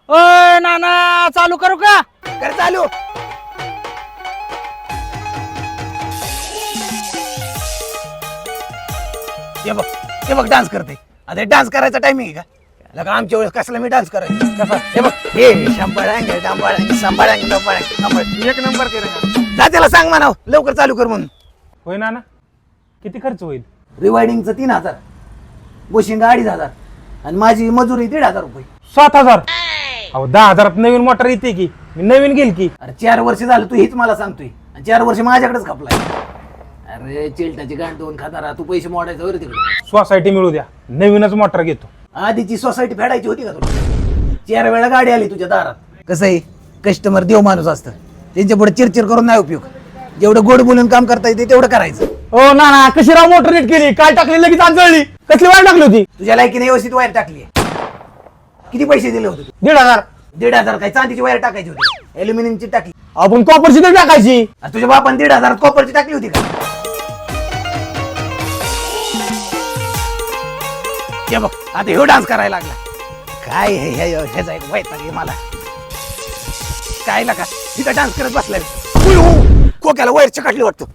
ओय नाना चालू करू का? कर चालू. हे बघ डान्स करते. आता डान्स करायचा टायमिंग आहे का? लगा आमच्या वेळेस कसला मी डान्स करायचो कसा? हे बघ हे शंभरांगे डांबरांगे संभाळांगे डंबरांगे एक नंबर केलं. जा त्याला सांग म्हणा लवकर चालू कर म्हणून. होय नाना किती खर्च होईल? रिवायडिंगचं 3,000, बुशिंग 2,500 आणि माझी मजुरी 1,500 रुपये. 7,000. अहो 10,000 नवीन मोटर येते की मी नवीन घेईल की. अरे 4 वर्ष झालं तू हेच मला सांगतोय आणि 4 वर्ष माझ्याकडेच खपलाय. अरे चिलटाची गांड दोन खातारा तू पैसे मोडायचं वगैरे तिकडे. सोसायटी मिळू द्या नवीनच मोटर घेतो. आधीची सोसायटी फेडायची होती का तुला? 4 वेळा गाडी आली तुझ्या दारात. कसं आहे कस्टमर देव माणूस असतं, त्यांच्या पुढे चिरचिर करून नाही उपयोग. जेवढं गोड बोलून काम करता येते तेवढं करायचं. ओ नाना कशी राव मोटर नीट केली? काल टाकली लगेच आंजळली. कसली वाट टाकली होती? तुझ्या लायकीने व्यवस्थित वायर टाकली. किती पैसे दिले होते तू? 1,500. 1,500 काय चांदीची वायर टाकायची होती? अल्युमिनियमची टाकली. आपण कॉपरची तर टाकायची. आणि तुझ्या बापाने 1,500 कॉपरची टाकली होती का? हे बघ आता ह्यो डान्स करायला लागला. काय ह्याचा एक वैताग आहे मला. काय नका इथं डान्स करत बसलाय. खोक्याला वायर चकाटली वाटतं.